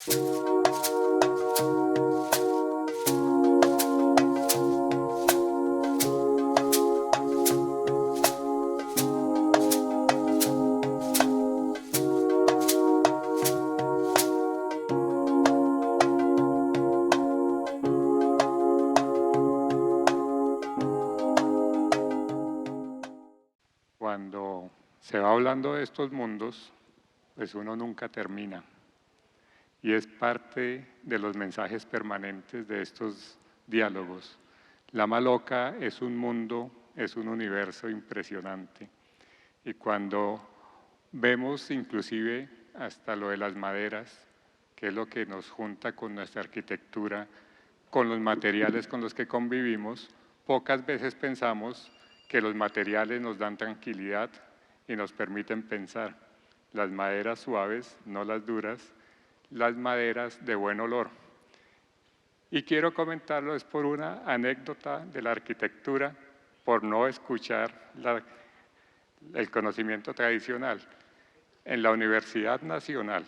Cuando se va hablando de estos mundos, pues uno nunca termina. Y es parte de los mensajes permanentes de estos diálogos. La Maloca es un mundo, es un universo impresionante. Y cuando vemos inclusive hasta lo de las maderas, que es lo que nos junta con nuestra arquitectura, con los materiales con los que convivimos, pocas veces pensamos que los materiales nos dan tranquilidad y nos permiten pensar. Las maderas suaves, no las duras, las maderas de buen olor. Y quiero comentarlo es por una anécdota de la arquitectura, por no escuchar el conocimiento tradicional. En la Universidad Nacional,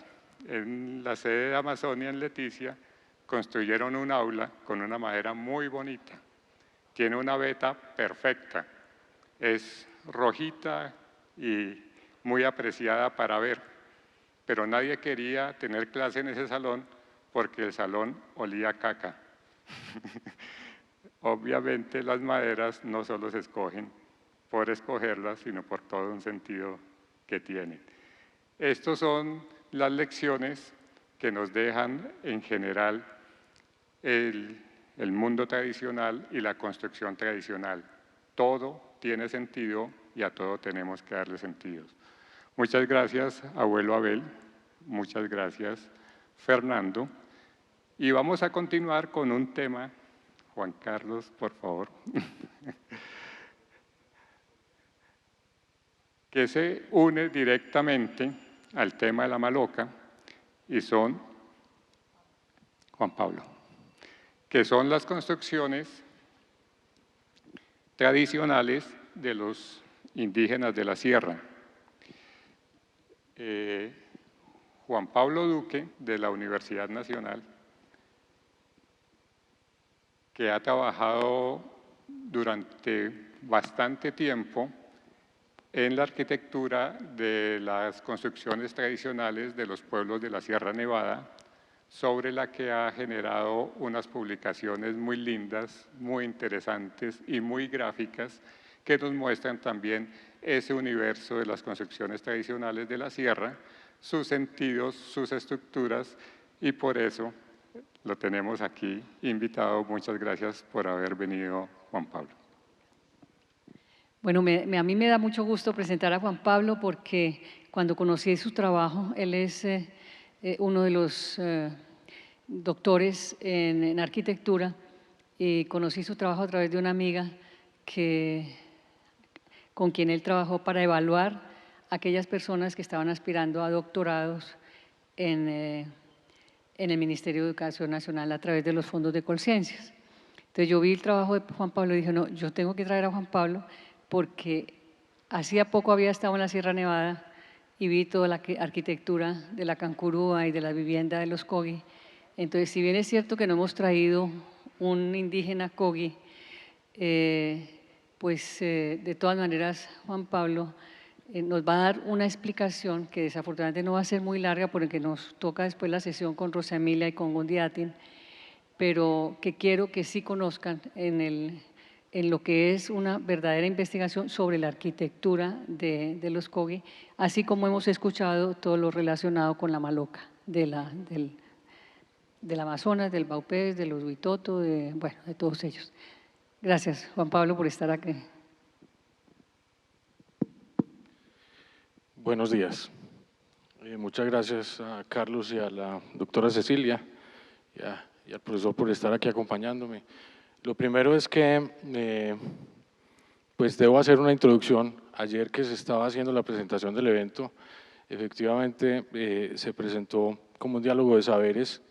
en la sede de Amazonia, en Leticia, construyeron un aula con una madera muy bonita. Tiene una veta perfecta, es rojita y muy apreciada para ver, pero nadie quería tener clase en ese salón porque el salón olía a caca. Obviamente las maderas no solo se escogen por escogerlas, sino por todo un sentido que tienen. Estas son las lecciones que nos dejan en general el mundo tradicional y la construcción tradicional. Todo tiene sentido y a todo tenemos que darle sentido. Muchas gracias, abuelo Abel. Muchas gracias, Fernando. Y vamos a continuar con un tema. Juan Carlos, por favor. Que se une directamente al tema de la Maloca y son, Juan Pablo, que son las construcciones tradicionales de los indígenas de la sierra. Juan Pablo Duque, de la Universidad Nacional, que ha trabajado durante bastante tiempo en la arquitectura de las construcciones tradicionales de los pueblos de la Sierra Nevada, sobre la que ha generado unas publicaciones muy lindas, muy interesantes y muy gráficas que nos muestran también ese universo de las construcciones tradicionales de la sierra, sus sentidos, sus estructuras, y por eso lo tenemos aquí invitado. Muchas gracias por haber venido, Juan Pablo. Bueno, a mí me da mucho gusto presentar a Juan Pablo porque cuando conocí su trabajo, él es uno de los doctores en arquitectura, y conocí su trabajo a través de una amiga con quien él trabajó para evaluar a aquellas personas que estaban aspirando a doctorados en el Ministerio de Educación Nacional a través de los fondos de Colciencias. Entonces yo vi el trabajo de Juan Pablo y dije, no, yo tengo que traer a Juan Pablo porque hacía poco había estado en la Sierra Nevada y vi toda la arquitectura de la cancurúa y de la vivienda de los Kogi. Entonces, si bien es cierto que no hemos traído un indígena Kogi, de todas maneras, Juan Pablo nos va a dar una explicación que desafortunadamente no va a ser muy larga porque nos toca después la sesión con Rosa Emilia y con Gundiatin, pero que quiero que sí conozcan en lo que es una verdadera investigación sobre la arquitectura de los Kogi, así como hemos escuchado todo lo relacionado con la Maloca del Amazonas, del Baupés, de los Huitoto, de todos ellos. Gracias, Juan Pablo, por estar aquí. Buenos días. Muchas gracias a Carlos y a la doctora Cecilia y al profesor por estar aquí acompañándome. Lo primero es que pues debo hacer una introducción. Ayer que se estaba haciendo la presentación del evento, efectivamente se presentó como un diálogo de saberes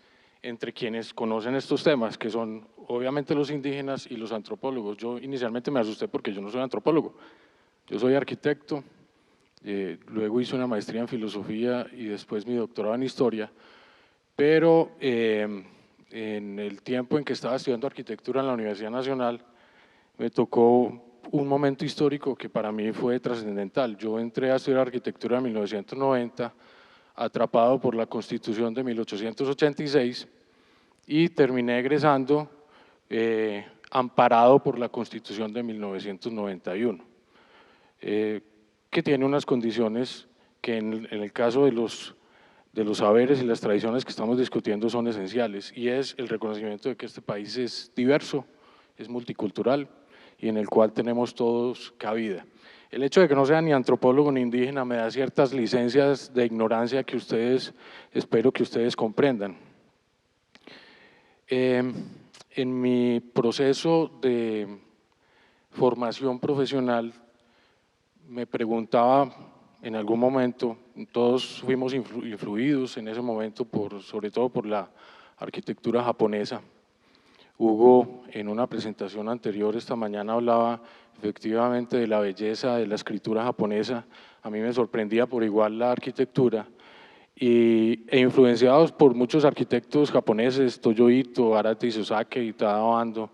entre quienes conocen estos temas, que son obviamente los indígenas y los antropólogos. Yo inicialmente me asusté porque yo no soy antropólogo, yo soy arquitecto, luego hice una maestría en filosofía y después mi doctorado en historia, pero en el tiempo en que estaba estudiando arquitectura en la Universidad Nacional, me tocó un momento histórico que para mí fue trascendental. Yo entré a estudiar arquitectura en 1990, atrapado por la Constitución de 1886, y terminé egresando amparado por la Constitución de 1991, que tiene unas condiciones que en el caso de los saberes y las tradiciones que estamos discutiendo son esenciales, y es el reconocimiento de que este país es diverso, es multicultural y en el cual tenemos todos cabida. El hecho de que no sea ni antropólogo ni indígena me da ciertas licencias de ignorancia que espero que ustedes comprendan. En mi proceso de formación profesional me preguntaba en algún momento, todos fuimos influidos en ese momento sobre todo por la arquitectura japonesa. Hugo, en una presentación anterior esta mañana, hablaba efectivamente de la belleza de la escritura japonesa. A mí me sorprendía por igual la arquitectura, e influenciados por muchos arquitectos japoneses, Toyo Ito, Arata Isozaki y Tadao Ando,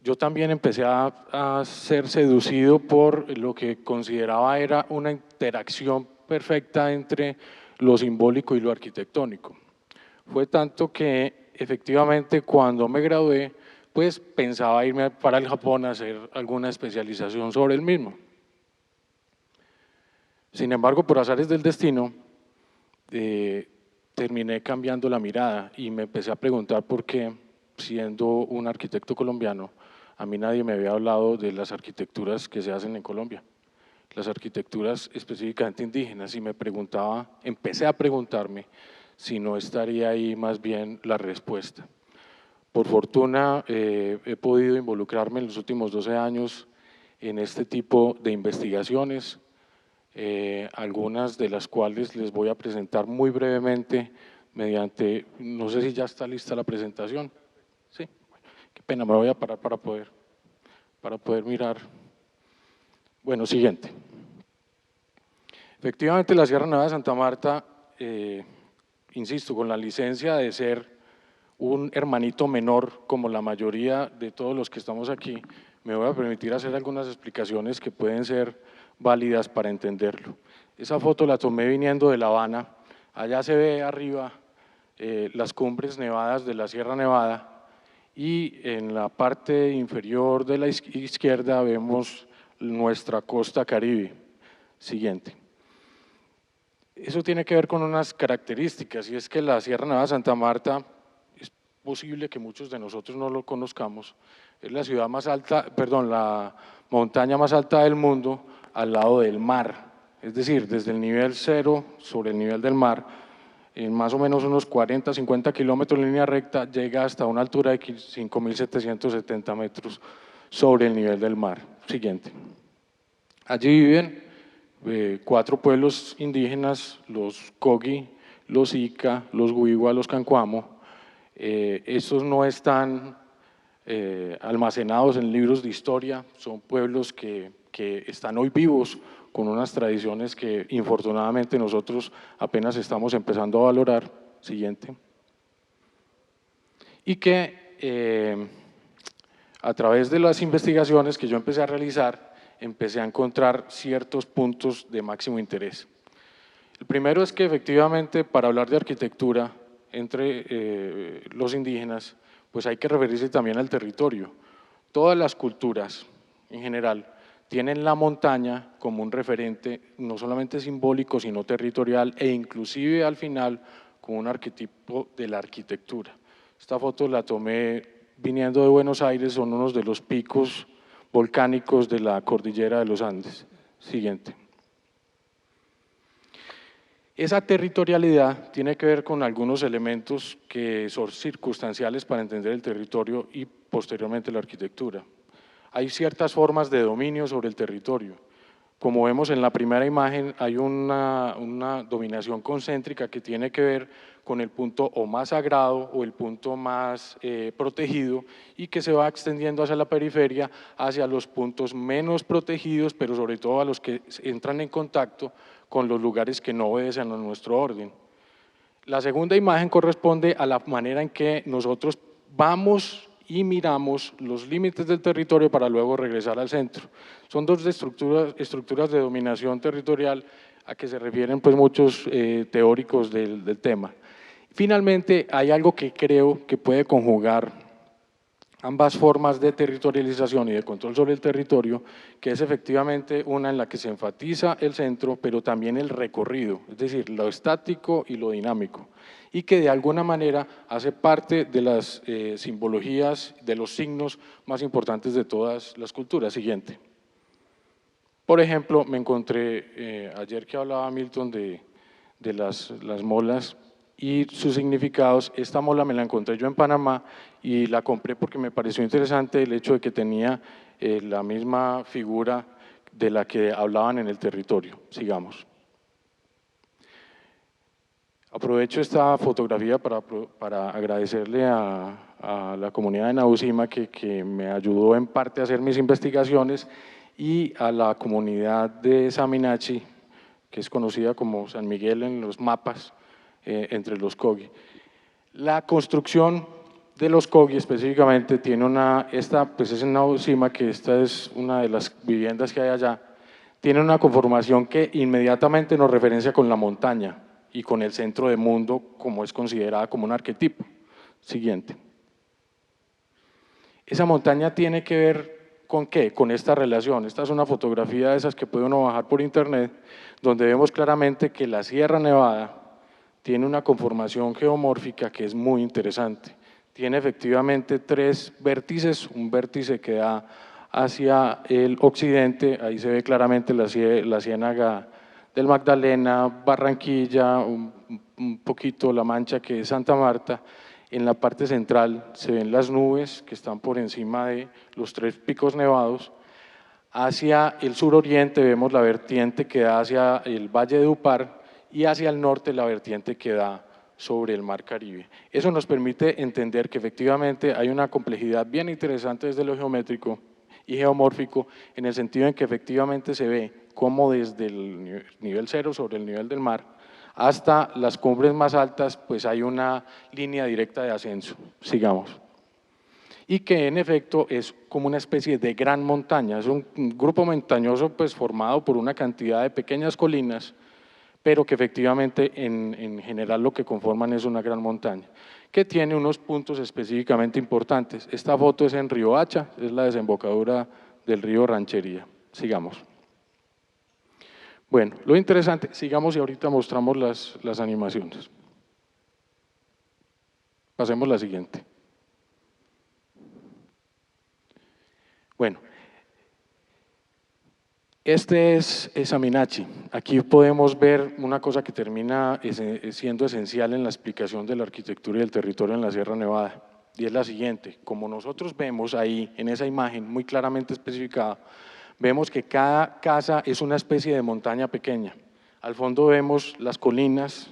yo también empecé a ser seducido por lo que consideraba era una interacción perfecta entre lo simbólico y lo arquitectónico. Fue tanto que efectivamente cuando me gradué, pues pensaba irme para el Japón a hacer alguna especialización sobre el mismo. Sin embargo, por azares del destino, terminé cambiando la mirada y me empecé a preguntar por qué, siendo un arquitecto colombiano, a mí nadie me había hablado de las arquitecturas que se hacen en Colombia, las arquitecturas específicamente indígenas, y empecé a preguntarme si no estaría ahí más bien la respuesta. Por fortuna he podido involucrarme en los últimos 12 años en este tipo de investigaciones, algunas de las cuales les voy a presentar muy brevemente mediante, no sé si ya está lista la presentación. Sí, qué pena, me voy a parar para poder mirar. Bueno, siguiente. Efectivamente, la Sierra Nevada de Santa Marta, insisto, con la licencia de ser un hermanito menor como la mayoría de todos los que estamos aquí, me voy a permitir hacer algunas explicaciones que pueden ser válidas para entenderlo. Esa foto la tomé viniendo de La Habana, allá se ve arriba las cumbres nevadas de la Sierra Nevada, y en la parte inferior de la izquierda vemos nuestra costa Caribe. Siguiente. Eso tiene que ver con unas características, y es que la Sierra Nevada de Santa Marta, es posible que muchos de nosotros no lo conozcamos, es la ciudad más alta, perdón, la montaña más alta del mundo al lado del mar, es decir, desde el nivel cero sobre el nivel del mar, en más o menos unos 40, 50 kilómetros en línea recta, llega hasta una altura de 5.770 metros sobre el nivel del mar. Siguiente. Allí viven 4 pueblos indígenas, los Kogi, los Ica, los Wiwa, los Cancuamo. Estos no están almacenados en libros de historia, son pueblos que están hoy vivos con unas tradiciones que infortunadamente nosotros apenas estamos empezando a valorar. Siguiente. Y que a través de las investigaciones que yo empecé a realizar, empecé a encontrar ciertos puntos de máximo interés. El primero es que efectivamente para hablar de arquitectura entre los indígenas, pues hay que referirse también al territorio. Todas las culturas en general tienen la montaña como un referente no solamente simbólico, sino territorial, e inclusive al final como un arquetipo de la arquitectura. Esta foto la tomé viniendo de Buenos Aires, son unos de los picos volcánicos de la cordillera de los Andes. Siguiente. Esa territorialidad tiene que ver con algunos elementos que son circunstanciales para entender el territorio y posteriormente la arquitectura. Hay ciertas formas de dominio sobre el territorio. Como vemos en la primera imagen, hay una dominación concéntrica que tiene que ver con el punto o más sagrado o el punto más protegido, y que se va extendiendo hacia la periferia, hacia los puntos menos protegidos, pero sobre todo a los que entran en contacto con los lugares que no obedecen a nuestro orden. La segunda imagen corresponde a la manera en que nosotros vamos y miramos los límites del territorio para luego regresar al centro. Son dos estructuras de dominación territorial a que se refieren pues muchos teóricos del tema. Finalmente, hay algo que creo que puede conjugar ambas formas de territorialización y de control sobre el territorio, que es efectivamente una en la que se enfatiza el centro, pero también el recorrido, es decir, lo estático y lo dinámico, y que de alguna manera hace parte de las simbologías, de los signos más importantes de todas las culturas. Siguiente. Por ejemplo, me encontré ayer que hablaba Milton de las molas y sus significados. Esta mola me la encontré yo en Panamá y la compré porque me pareció interesante el hecho de que tenía la misma figura de la que hablaban en el territorio. Sigamos. Aprovecho esta fotografía para agradecerle a la comunidad de Nausima que me ayudó en parte a hacer mis investigaciones y a la comunidad de Saminachi, que es conocida como San Miguel en los mapas, entre los Kogi. La construcción de los Kogi específicamente tiene pues es en Nausima, que esta es una de las viviendas que hay allá, tiene una conformación que inmediatamente nos referencia con la montaña y con el centro del mundo, como es considerada como un arquetipo. Siguiente. Esa montaña tiene que ver ¿con qué? Con esta relación. Esta es una fotografía de esas que puede uno bajar por internet, donde vemos claramente que la Sierra Nevada tiene una conformación geomórfica que es muy interesante. Tiene efectivamente tres vértices, un vértice que da hacia el occidente, ahí se ve claramente la ciénaga del Magdalena, Barranquilla, un poquito La Mancha, que es Santa Marta. En la parte central se ven las nubes que están por encima de los tres picos nevados. Hacia el suroriente vemos la vertiente que da hacia el Valle de Upar y hacia el norte la vertiente que da sobre el Mar Caribe. Eso nos permite entender que efectivamente hay una complejidad bien interesante desde lo geométrico y geomórfico, en el sentido en que efectivamente se ve cómo desde el nivel cero sobre el nivel del mar hasta las cumbres más altas pues hay una línea directa de ascenso. Sigamos. Y que en efecto es como una especie de gran montaña, es un grupo montañoso pues formado por una cantidad de pequeñas colinas, pero que efectivamente en general lo que conforman es una gran montaña, que tiene unos puntos específicamente importantes. Esta foto es en Río Hacha, es la desembocadura del río Ranchería. Sigamos. Bueno, lo interesante, sigamos y ahorita mostramos las animaciones. Pasemos a la siguiente. Bueno, este es Saminachi. Aquí podemos ver una cosa que termina siendo esencial en la explicación de la arquitectura y del territorio en la Sierra Nevada, y es la siguiente. Como nosotros vemos ahí en esa imagen muy claramente especificada, vemos que cada casa es una especie de montaña pequeña. Al fondo vemos las colinas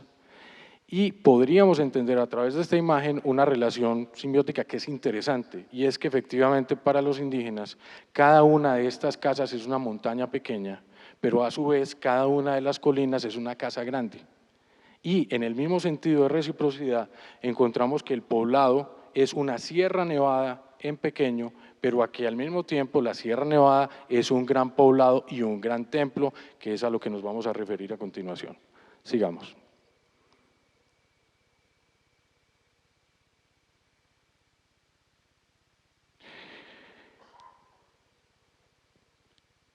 y podríamos entender a través de esta imagen una relación simbiótica que es interesante, y es que efectivamente para los indígenas cada una de estas casas es una montaña pequeña, pero a su vez cada una de las colinas es una casa grande. Y en el mismo sentido de reciprocidad encontramos que el poblado es una Sierra Nevada en pequeño, pero aquí al mismo tiempo la Sierra Nevada es un gran poblado y un gran templo, que es a lo que nos vamos a referir a continuación. Sigamos.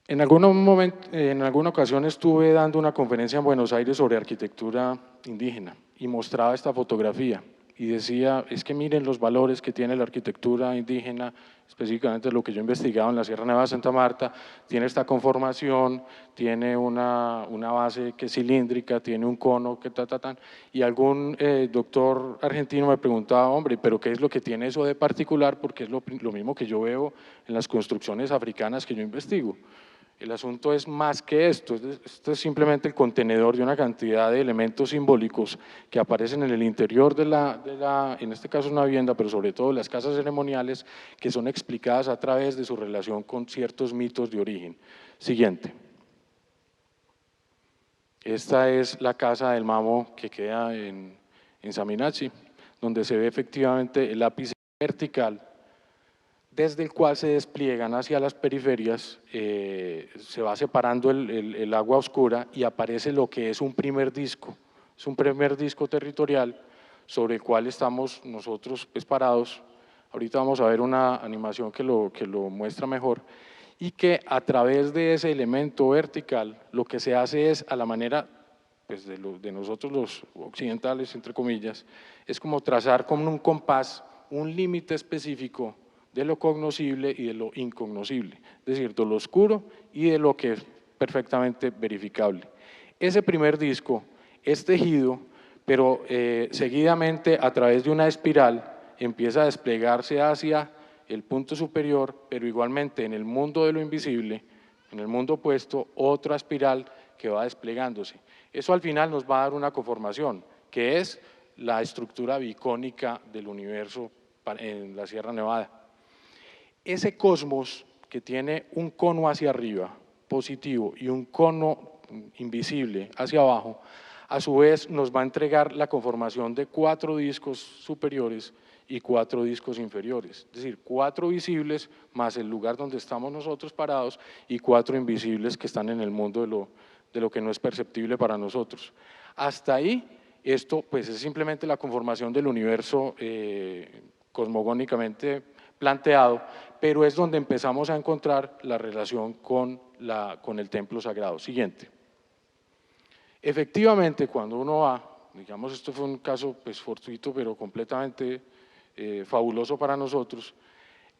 En alguna ocasión estuve dando una conferencia en Buenos Aires sobre arquitectura indígena y mostraba esta fotografía y decía, es que miren los valores que tiene la arquitectura indígena, específicamente lo que yo he investigado en la Sierra Nevada de Santa Marta, tiene esta conformación, tiene una base que es cilíndrica, tiene un cono, que y algún doctor argentino me preguntaba, hombre, pero ¿qué es lo que tiene eso de particular? Porque es lo mismo que yo veo en las construcciones africanas que yo investigo. El asunto es más que esto es simplemente el contenedor de una cantidad de elementos simbólicos que aparecen en el interior en este caso una vivienda, pero sobre todo las casas ceremoniales, que son explicadas a través de su relación con ciertos mitos de origen. Siguiente. Esta es la casa del Mamo que queda en en Saminachi, donde se ve efectivamente el ápice vertical, desde el cual se despliegan hacia las periferias, se va separando el agua oscura y aparece lo que es un primer disco. Es un primer disco territorial sobre el cual estamos nosotros parados. Ahorita vamos a ver una animación que lo muestra mejor, y que a través de ese elemento vertical lo que se hace es, a la manera pues, de nosotros los occidentales, entre comillas, es como trazar con un compás un límite específico de lo cognoscible y de lo incognoscible, es decir, de lo oscuro y de lo que es perfectamente verificable. Ese primer disco es tejido, pero seguidamente a través de una espiral empieza a desplegarse hacia el punto superior, pero igualmente en el mundo de lo invisible, en el mundo opuesto, otra espiral que va desplegándose. Eso al final nos va a dar una conformación, que es la estructura bicónica del universo en la Sierra Nevada. Ese cosmos que tiene un cono hacia arriba, positivo, y un cono invisible hacia abajo, a su vez nos va a entregar la conformación de 4 discos superiores y 4 discos inferiores, es decir, 4 visibles más el lugar donde estamos nosotros parados y 4 invisibles que están en el mundo de lo que no es perceptible para nosotros. Hasta ahí, esto pues es simplemente la conformación del universo cosmogónicamente planteado, pero es donde empezamos a encontrar la relación con el templo sagrado. Siguiente. Efectivamente, cuando uno va, digamos, esto fue un caso pues fortuito, pero completamente fabuloso para nosotros,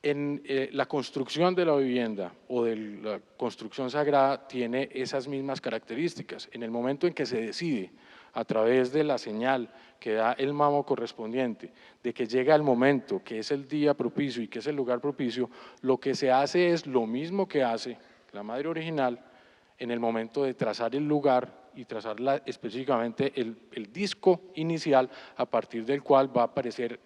en la construcción de la vivienda o de la construcción sagrada tiene esas mismas características. En el momento en que se decide, a través de la señal que da el mamo correspondiente, de que llega el momento, que es el día propicio y que es el lugar propicio, lo que se hace es lo mismo que hace la madre original en el momento de trazar el lugar y trazar específicamente el disco inicial a partir del cual va a aparecer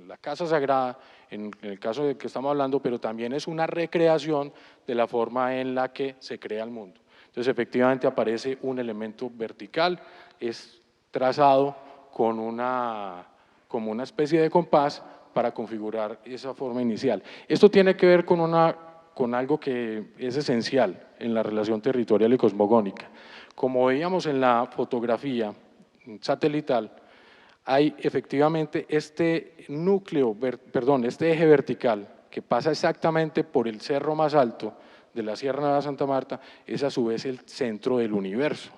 la casa sagrada, en el caso del que estamos hablando, pero también es una recreación de la forma en la que se crea el mundo. Entonces, efectivamente aparece un elemento vertical, es trazado como una especie de compás para configurar esa forma inicial. Esto tiene que ver con algo que es esencial en la relación territorial y cosmogónica. Como veíamos en la fotografía satelital, hay efectivamente este este eje vertical que pasa exactamente por el cerro más alto de la Sierra Nevada de Santa Marta, es a su vez el centro del universo.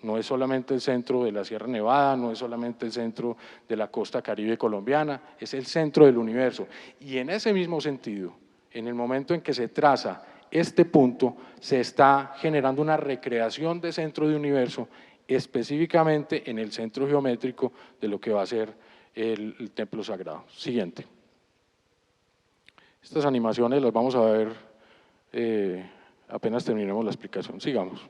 No es solamente el centro de la Sierra Nevada, no es solamente el centro de la costa caribe colombiana, es el centro del universo. Y en ese mismo sentido, en el momento en que se traza este punto, se está generando una recreación de centro de universo, específicamente en el centro geométrico de lo que va a ser el templo sagrado. Siguiente. Estas animaciones las vamos a ver apenas terminemos la explicación. Sigamos.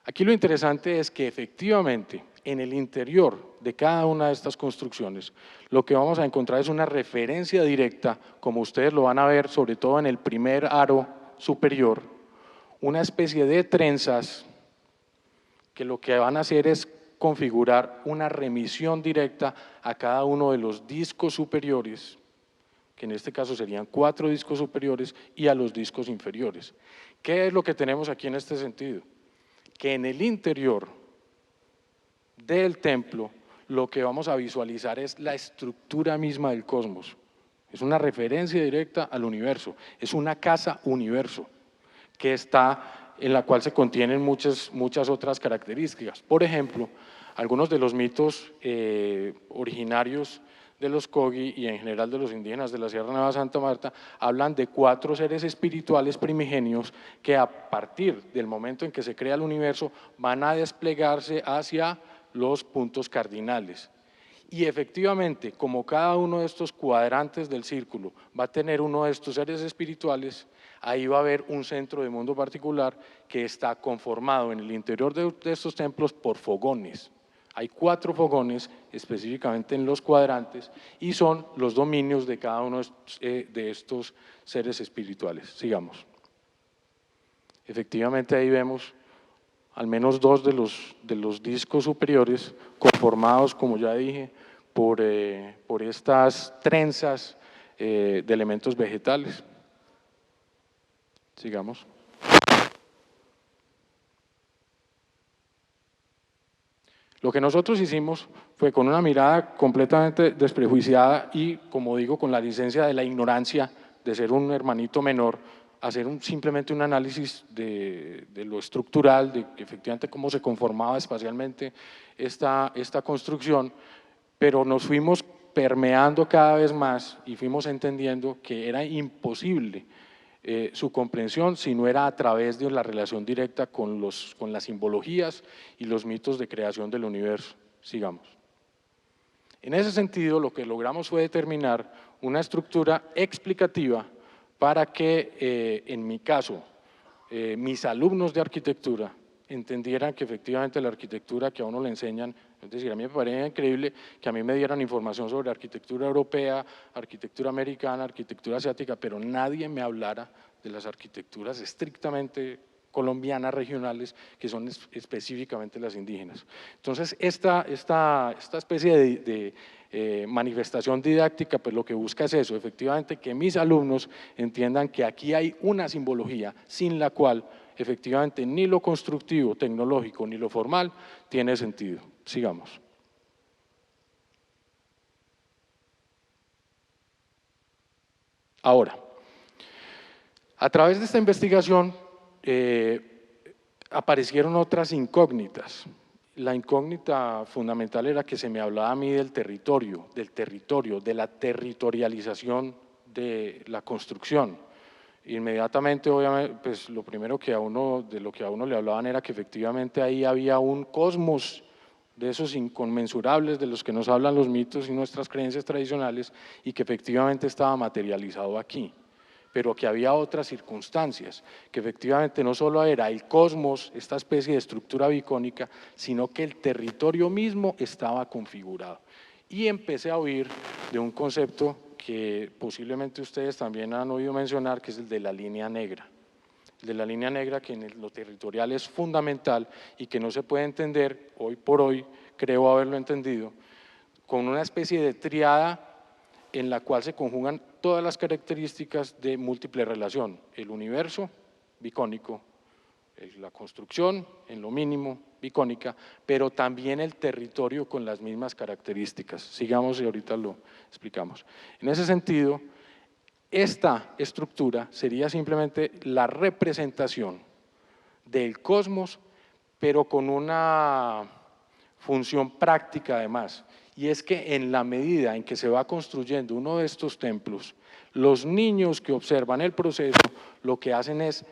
Aquí lo interesante es que efectivamente en el interior de cada una de estas construcciones lo que vamos a encontrar es una referencia directa, como ustedes lo van a ver sobre todo en el primer aro superior, una especie de trenzas que lo que van a hacer es configurar una remisión directa a cada uno de los discos superiores, que en este caso serían 4 discos superiores, y a los discos inferiores. ¿Qué es lo que tenemos aquí en este sentido? Que en el interior del templo lo que vamos a visualizar es la estructura misma del cosmos. Es una referencia directa al universo, es una casa universo que está, en la cual se contienen muchas otras características. Por ejemplo, algunos de los mitos originarios de los Kogi y en general de los indígenas de la Sierra Nevada de Santa Marta hablan de 4 seres espirituales primigenios que a partir del momento en que se crea el universo van a desplegarse hacia los puntos cardinales. Y efectivamente, como cada uno de estos cuadrantes del círculo va a tener uno de estos seres espirituales, ahí va a haber un centro de mundo particular que está conformado en el interior de estos templos por fogones. Hay 4 fogones específicamente en los cuadrantes y son los dominios de cada uno de estos seres espirituales. Sigamos. Efectivamente ahí vemos al menos dos de los discos superiores, conformados, como ya dije, por estas trenzas de elementos vegetales. Sigamos. Lo que nosotros hicimos fue con una mirada completamente desprejuiciada y, como digo, con la licencia de la ignorancia de ser un hermanito menor, hacer simplemente un análisis de lo estructural, de efectivamente cómo se conformaba espacialmente esta construcción, pero nos fuimos permeando cada vez más y fuimos entendiendo que era imposible su comprensión si no era a través de la relación directa con las simbologías y los mitos de creación del universo. Sigamos. En ese sentido, lo que logramos fue determinar una estructura explicativa para que, en mi caso, mis alumnos de arquitectura entendieran que efectivamente la arquitectura que a uno le enseñan, es decir, a mí me parece increíble que a mí me dieran información sobre arquitectura europea, arquitectura americana, arquitectura asiática, pero nadie me hablara de las arquitecturas estrictamente colombianas, regionales, que son específicamente las indígenas. Entonces, esta especie de manifestación didáctica, pues lo que busca es eso, efectivamente que mis alumnos entiendan que aquí hay una simbología sin la cual efectivamente ni lo constructivo, tecnológico, ni lo formal tiene sentido. Sigamos. Ahora, a través de esta investigación aparecieron otras incógnitas. La incógnita fundamental era que se me hablaba a mí del territorio, de la territorialización de la construcción. Inmediatamente, obviamente, pues lo primero que de lo que a uno le hablaban era que efectivamente ahí había un cosmos de esos inconmensurables de los que nos hablan los mitos y nuestras creencias tradicionales y que efectivamente estaba materializado aquí, pero que había otras circunstancias, que efectivamente no solo era el cosmos, esta especie de estructura bicónica, sino que el territorio mismo estaba configurado. Y empecé a oír de un concepto que posiblemente ustedes también han oído mencionar, que es el de la línea negra. El de la línea negra, que en lo territorial es fundamental y que no se puede entender, hoy por hoy creo haberlo entendido, con una especie de triada en la cual se conjugan todas las características de múltiple relación, el universo bicónico, la construcción en lo mínimo bicónica, pero también el territorio con las mismas características. Sigamos y ahorita lo explicamos. En ese sentido, esta estructura sería simplemente la representación del cosmos, pero con una función práctica además, y es que en la medida en que se va construyendo uno de estos templos, los niños que observan el proceso lo que hacen es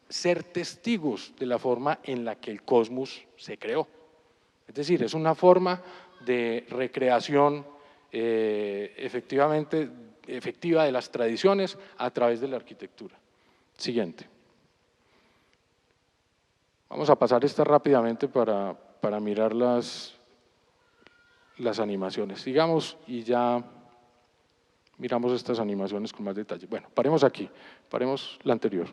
ser testigos de la forma en la que el cosmos se creó. Es decir, es una forma de recreación efectiva de las tradiciones a través de la arquitectura. Siguiente. Vamos a pasar esta rápidamente para mirar las animaciones. Sigamos y ya miramos estas animaciones con más detalle. Bueno, paremos aquí, paremos la anterior.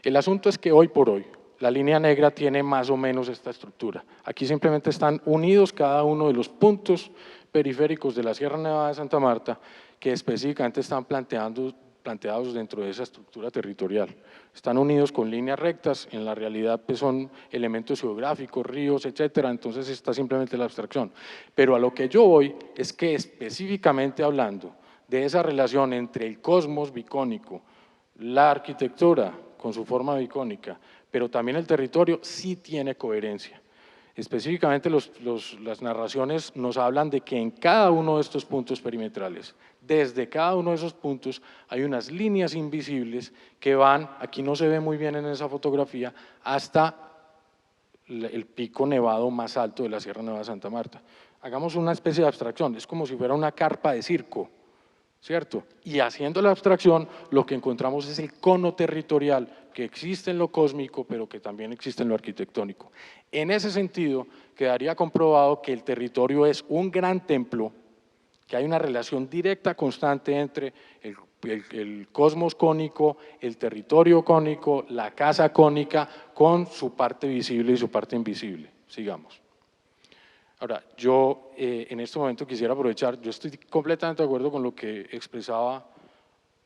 El asunto es que hoy por hoy la línea negra tiene más o menos esta estructura. Aquí simplemente están unidos cada uno de los puntos periféricos de la Sierra Nevada de Santa Marta que específicamente están planteados dentro de esa estructura territorial. Están unidos con líneas rectas, en la realidad pues son elementos geográficos, ríos, etcétera, entonces está simplemente la abstracción. Pero a lo que yo voy es que específicamente hablando de esa relación entre el cosmos bicónico, la arquitectura con su forma bicónica, pero también el territorio sí tiene coherencia. Específicamente las narraciones nos hablan de que en cada uno de estos puntos perimetrales, desde cada uno de esos puntos hay unas líneas invisibles que van, aquí no se ve muy bien en esa fotografía, hasta el pico nevado más alto de la Sierra Nevada de Santa Marta. Hagamos una especie de abstracción, es como si fuera una carpa de circo, ¿cierto? Y haciendo la abstracción, lo que encontramos es el cono territorial que existe en lo cósmico, pero que también existe en lo arquitectónico. En ese sentido, quedaría comprobado que el territorio es un gran templo, que hay una relación directa, constante entre el cosmos cónico, el territorio cónico, la casa cónica, con su parte visible y su parte invisible. Sigamos. Ahora, yo en este momento quisiera aprovechar, yo estoy completamente de acuerdo con lo que expresaba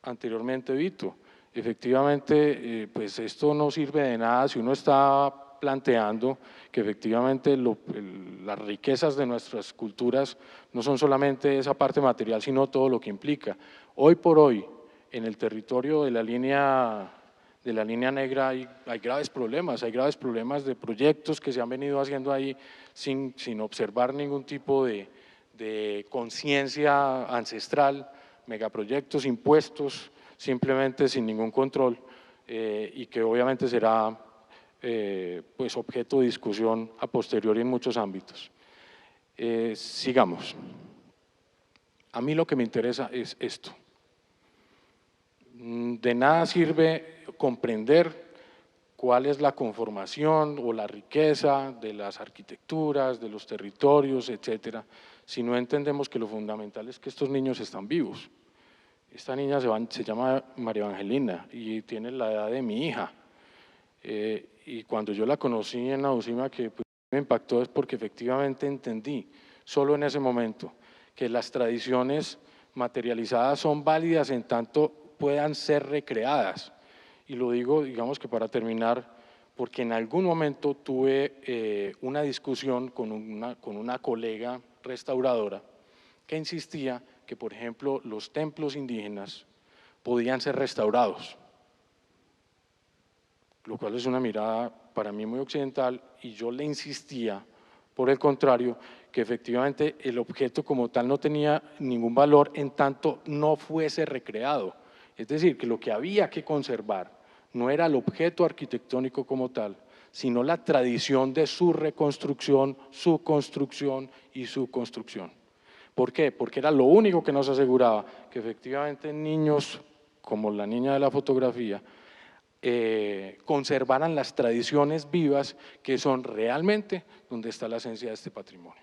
anteriormente Vito. Efectivamente, pues esto no sirve de nada si uno está planteando que efectivamente las riquezas de nuestras culturas no son solamente esa parte material, sino todo lo que implica. Hoy por hoy, en el territorio de la línea negra hay graves problemas de proyectos que se han venido haciendo ahí sin observar ningún tipo de conciencia ancestral, megaproyectos impuestos simplemente sin ningún control y que obviamente será pues objeto de discusión a posteriori en muchos ámbitos. Sigamos. A mí lo que me interesa es esto. De nada sirve comprender cuál es la conformación o la riqueza de las arquitecturas, de los territorios, etcétera, si no entendemos que lo fundamental es que estos niños están vivos. Esta niña se llama María Evangelina y tiene la edad de mi hija. Y cuando yo la conocí en la UCIMA, que pues, me impactó es porque efectivamente entendí, solo en ese momento, que las tradiciones materializadas son válidas en tanto puedan ser recreadas. Y lo digo, digamos que para terminar, porque en algún momento tuve una discusión con una colega restauradora que insistía que, por ejemplo, los templos indígenas podían ser restaurados, lo cual es una mirada para mí muy occidental, y yo le insistía, por el contrario, que efectivamente el objeto como tal no tenía ningún valor en tanto no fuese recreado. Es decir, que lo que había que conservar no era el objeto arquitectónico como tal, sino la tradición de su reconstrucción, su construcción y su construcción. ¿Por qué? Porque era lo único que nos aseguraba que efectivamente niños, como la niña de la fotografía, conservaran las tradiciones vivas que son realmente donde está la esencia de este patrimonio.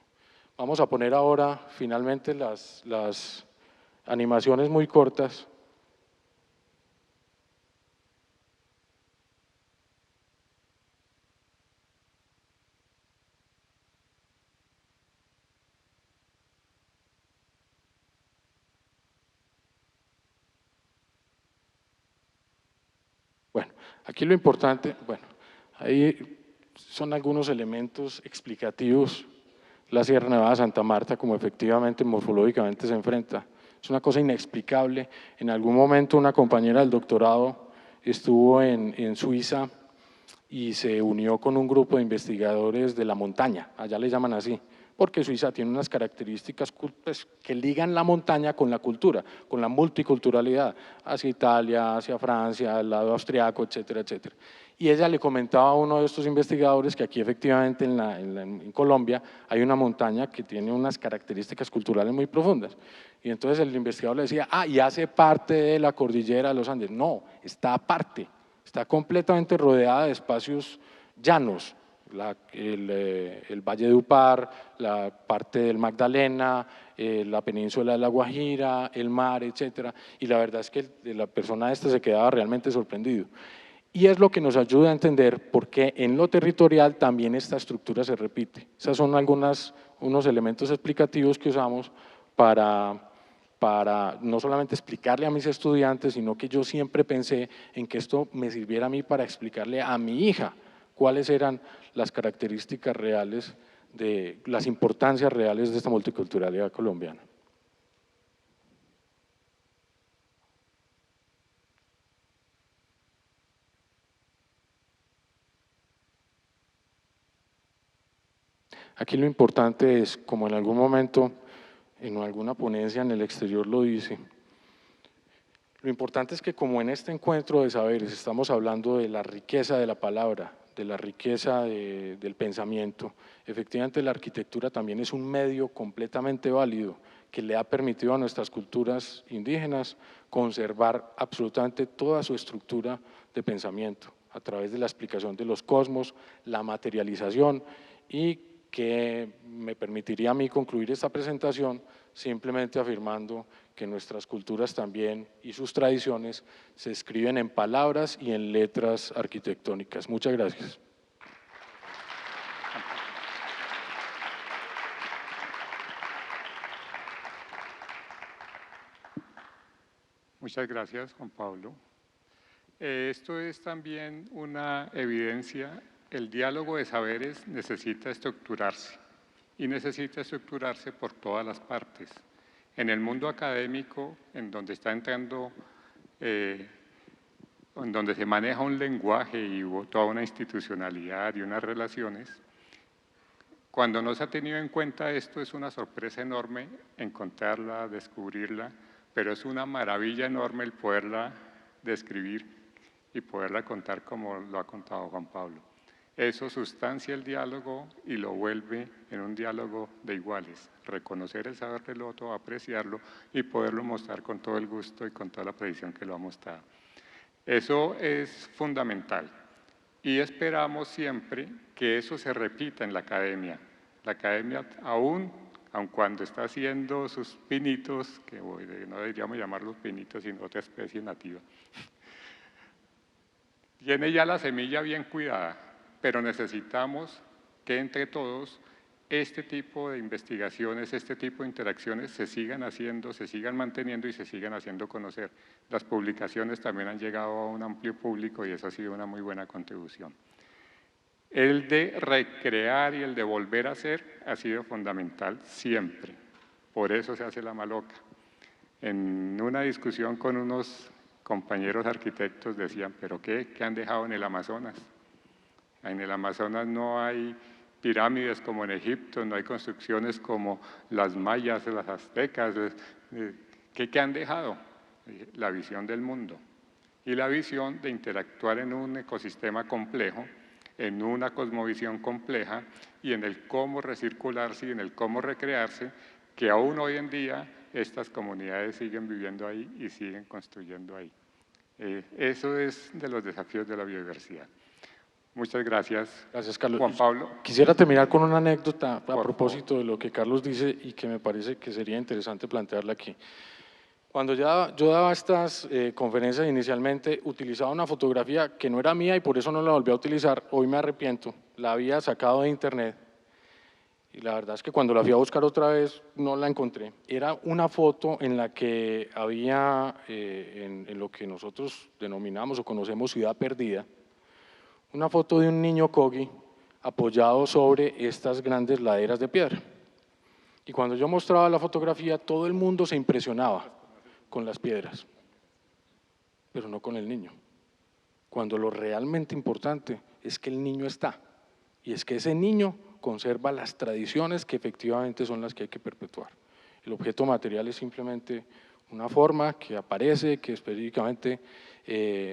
Vamos a poner ahora finalmente las animaciones muy cortas. Bueno, aquí lo importante, bueno, ahí son algunos elementos explicativos, la Sierra Nevada de Santa Marta, como efectivamente morfológicamente se enfrenta. Es una cosa inexplicable. En algún momento una compañera del doctorado estuvo en Suiza y se unió con un grupo de investigadores de la montaña, allá le llaman así, porque Suiza tiene unas características pues, que ligan la montaña con la cultura, con la multiculturalidad, hacia Italia, hacia Francia, al lado austriaco, etcétera, etcétera. Y ella le comentaba a uno de estos investigadores que aquí efectivamente en Colombia hay una montaña que tiene unas características culturales muy profundas. Y entonces el investigador le decía, y hace parte de la cordillera de los Andes. No, está aparte, está completamente rodeada de espacios llanos, el Valle de Upar, la parte del Magdalena, la península de La Guajira, el mar, etcétera, y la verdad es que la persona esta se quedaba realmente sorprendido. Y es lo que nos ayuda a entender por qué en lo territorial también esta estructura se repite. Esos son unos elementos explicativos que usamos para no solamente explicarle a mis estudiantes, sino que yo siempre pensé en que esto me sirviera a mí para explicarle a mi hija cuáles eran las características reales, las importancias reales de esta multiculturalidad colombiana. Aquí lo importante es, como en algún momento, en alguna ponencia en el exterior lo dice, lo importante es que como en este encuentro de saberes estamos hablando de la riqueza de la palabra, de la riqueza del pensamiento, efectivamente la arquitectura también es un medio completamente válido que le ha permitido a nuestras culturas indígenas conservar absolutamente toda su estructura de pensamiento a través de la explicación de los cosmos, la materialización y que me permitiría a mí concluir esta presentación simplemente afirmando que nuestras culturas también y sus tradiciones se escriben en palabras y en letras arquitectónicas. Muchas gracias. Muchas gracias, Juan Pablo. Esto es también una evidencia. El diálogo de saberes necesita estructurarse y necesita estructurarse por todas las partes. En el mundo académico, en donde está entrando, en donde se maneja un lenguaje y toda una institucionalidad y unas relaciones, cuando no se ha tenido en cuenta esto es una sorpresa enorme encontrarla, descubrirla, pero es una maravilla enorme el poderla describir y poderla contar como lo ha contado Juan Pablo. Eso sustancia el diálogo y lo vuelve en un diálogo de iguales. Reconocer el saber del otro, apreciarlo y poderlo mostrar con todo el gusto y con toda la precisión que lo ha mostrado. Eso es fundamental y esperamos siempre que eso se repita en la academia. La academia aun cuando está haciendo sus pinitos, que no deberíamos llamarlos pinitos, sino otra especie nativa, tiene ya la semilla bien cuidada, pero necesitamos que entre todos este tipo de investigaciones, este tipo de interacciones se sigan haciendo, se sigan manteniendo y se sigan haciendo conocer. Las publicaciones también han llegado a un amplio público y eso ha sido una muy buena contribución. El de recrear y el de volver a hacer ha sido fundamental siempre. Por eso se hace la maloca. En una discusión con unos compañeros arquitectos decían, ¿pero qué han dejado en el Amazonas? En el Amazonas no hay pirámides como en Egipto, no hay construcciones como las mayas, las aztecas. ¿Qué han dejado? La visión del mundo y la visión de interactuar en un ecosistema complejo, en una cosmovisión compleja y en el cómo recircularse y en el cómo recrearse, que aún hoy en día estas comunidades siguen viviendo ahí y siguen construyendo ahí. Eso es de los desafíos de la biodiversidad. Muchas gracias. Gracias, Carlos. Juan Pablo. Quisiera terminar con una anécdota a propósito de lo que Carlos dice y que me parece que sería interesante plantearla aquí. Cuando yo daba estas conferencias inicialmente, utilizaba una fotografía que no era mía y por eso no la volví a utilizar. Hoy me arrepiento, la había sacado de internet y la verdad es que cuando la fui a buscar otra vez no la encontré. Era una foto en la que había, en lo que nosotros denominamos o conocemos ciudad perdida, una foto de un niño Kogi apoyado sobre estas grandes laderas de piedra. Y cuando yo mostraba la fotografía, todo el mundo se impresionaba con las piedras, pero no con el niño. Cuando lo realmente importante es que el niño está, y es que ese niño conserva las tradiciones que efectivamente son las que hay que perpetuar. El objeto material es simplemente una forma que aparece, que específicamente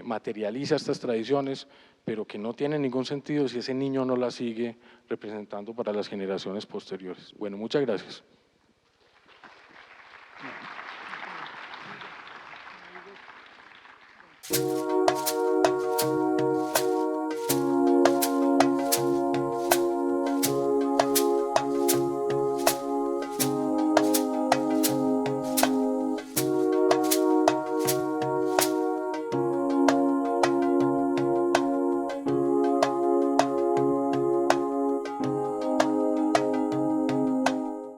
materializa estas tradiciones, pero que no tiene ningún sentido si ese niño no la sigue representando para las generaciones posteriores. Bueno, muchas gracias.